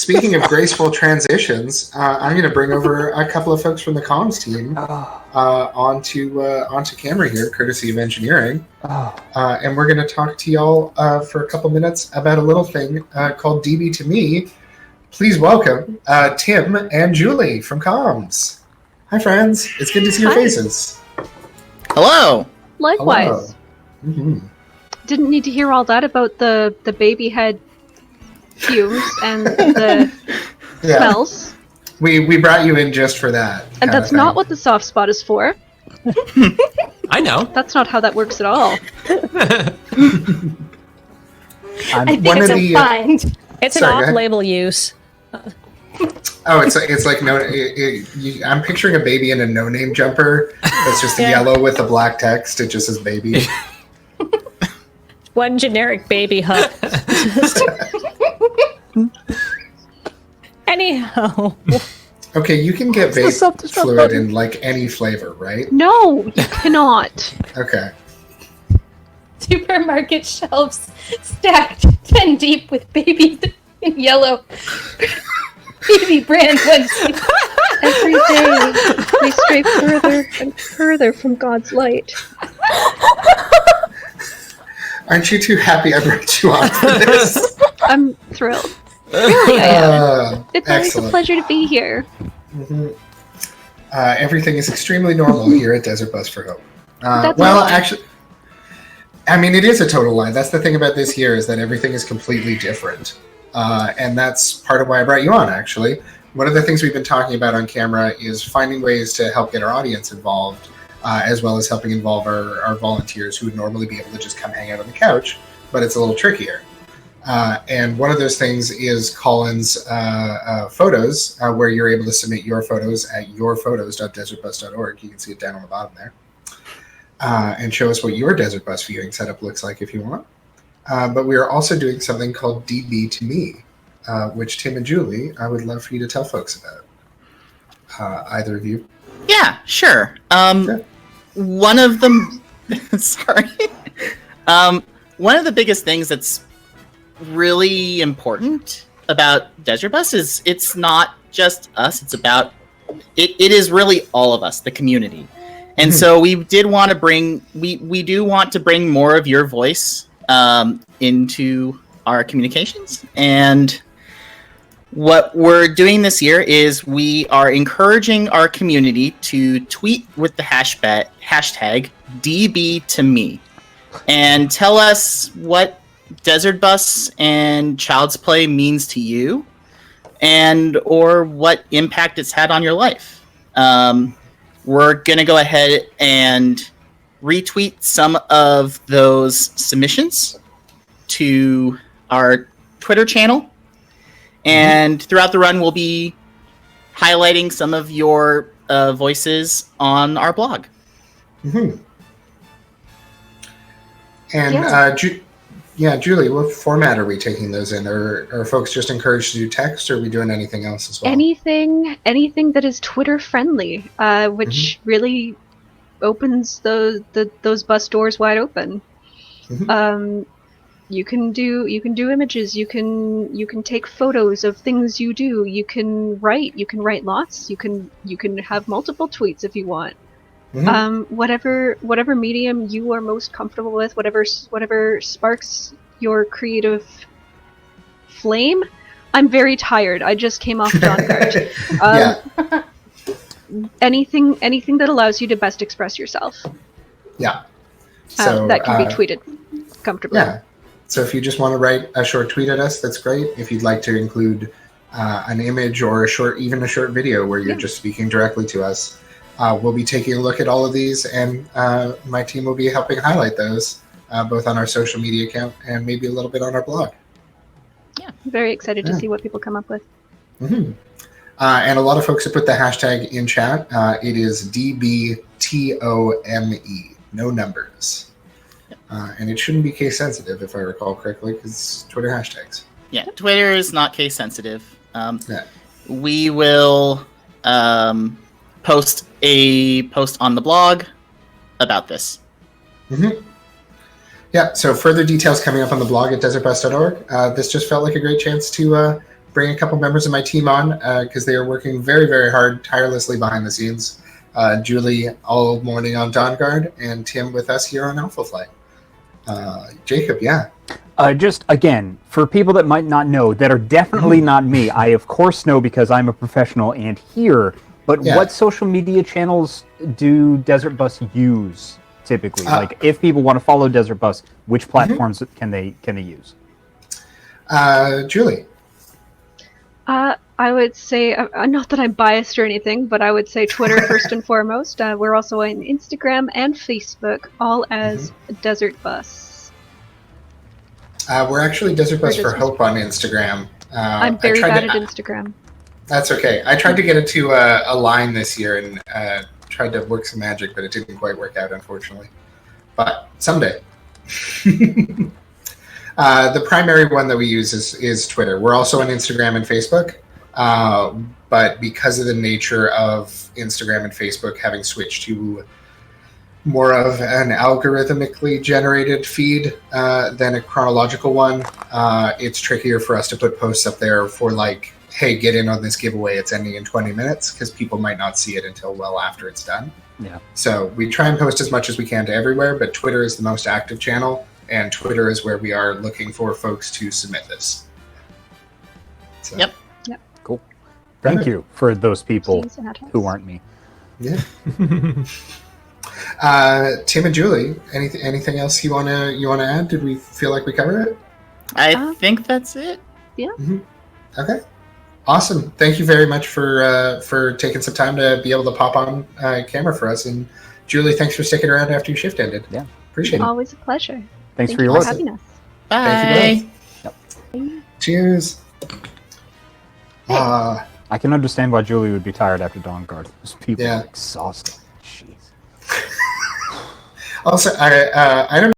speaking of graceful transitions, I'm going to bring over a couple of folks from the comms team onto camera here, courtesy of engineering. And we're going to talk to y'all for a couple minutes about a little thing called DB2020. Please welcome Tim and Julie from comms. Hi, friends. It's good to see your faces. Hello. Likewise. Hello. Didn't need to hear all that about the baby head fumes and the smells. We brought you in just for that. And that's not what the soft spot is for. I know. That's not how that works at all. I think it's a find. It's an off-label use. Oh, it's like no. I'm picturing a baby in a no-name jumper. That's just yellow with the black text. It just says baby. One generic baby hut. Anyhow. Okay, you can get vape fluid in like any flavor, right? No, you cannot. Okay. Supermarket shelves stacked 10 deep with baby in yellow. Baby brand ones. Every day we stray further and further from God's light. Aren't you too happy I brought you on for this? I'm thrilled. Really, I am. It's always a Excellent. pleasure to be here. Mm-hmm. Everything is extremely normal here at Desert Bus for Hope. Actually, I mean, it is a total lie. That's the thing about this year is that everything is completely different. And that's part of why I brought you on, actually. One of the things we've been talking about on camera is finding ways to help get our audience involved, as well as helping involve our volunteers who would normally be able to just come hang out on the couch, but it's a little trickier. And one of those things is Colin's photos, where you're able to submit your photos at yourphotos.desertbus.org. You can see it down on the bottom there. And show us what your Desert Bus viewing setup looks like if you want. But we are also doing something called DB2020, which Tim and Julie, I would love for you to tell folks about. Either of you? Yeah, sure. One of them, sorry. One of the biggest things that's really important about Desert Bus is it's not just us. It's about it is really all of us, the community. And so we do want to bring more of your voice into our communications. And what we're doing this year is we are encouraging our community to tweet with the hashtag DB2Me and tell us what Desert Bus and Child's Play means to you and or what impact it's had on your life. We're going to go ahead and retweet some of those submissions to our Twitter channel. And throughout the run, we'll be highlighting some of your voices on our blog. Mm-hmm. And Julie, what format are we taking those in? Are folks just encouraged to do text, or are we doing anything else as well? Anything that is Twitter friendly, which really opens those bus doors wide open. You can do images. You can take photos of things you do. You can write lots. You can have multiple tweets if you want. Whatever medium you are most comfortable with, whatever sparks your creative flame. I'm very tired. I just came off Dawn Guard. Anything that allows you to best express yourself. Yeah. So that can be tweeted comfortably. Yeah. So if you just want to write a short tweet at us, that's great. If you'd like to include an image or a short video where you're just speaking directly to us, we'll be taking a look at all of these, and my team will be helping highlight those, both on our social media account and maybe a little bit on our blog. Yeah, I'm very excited to see what people come up with. And a lot of folks have put the hashtag in chat. It is DBTOME, no numbers. And it shouldn't be case sensitive, if I recall correctly, because Twitter hashtags. Yeah, Twitter is not case sensitive. We will post a post on the blog about this. Yeah, so further details coming up on the blog at desertbus.org. This just felt like a great chance to bring a couple members of my team on because they are working very, very hard, tirelessly behind the scenes. Julie all morning on Dawn Guard, and Tim with us here on Alpha Flight. Jacob, yeah. Just again, for people that might not know, that are definitely not me. I of course know because I'm a professional and here. But what social media channels do Desert Bus use typically? Like, if people want to follow Desert Bus, which platforms can they use? Julie. I would say, not that I'm biased or anything, but I would say Twitter first and foremost. We're also on Instagram and Facebook, all as Desert Bus. We're actually Desert Bus for Hope on Instagram. I'm very bad at Instagram. That's okay. I tried to get it to align this year and tried to work some magic, but it didn't quite work out, unfortunately. But someday. The primary one that we use is Twitter. We're also on Instagram and Facebook. But because of the nature of Instagram and Facebook having switched to more of an algorithmically generated feed than a chronological one, it's trickier for us to put posts up there for like, hey, get in on this giveaway. It's ending in 20 minutes because people might not see it until well after it's done. Yeah. So we try and post as much as we can to everywhere, but Twitter is the most active channel, and Twitter is where we are looking for folks to submit this. So. Yep. Cool. Thank you for those people who aren't me. Yeah. Tim and Julie, anything else you wanna add? Did we feel like we covered it? I think that's it. Yeah. Okay. Awesome. Thank you very much for taking some time to be able to pop on camera for us. And Julie, thanks for sticking around after your shift ended. Yeah. Appreciate it. Always a pleasure. Thanks Thank for your you work. for having us. Bye. Thank you both. Cheers. I can understand why Julie would be tired after Dawn Guard. Those people Yeah. are exhausting. Jeez. Also, I don't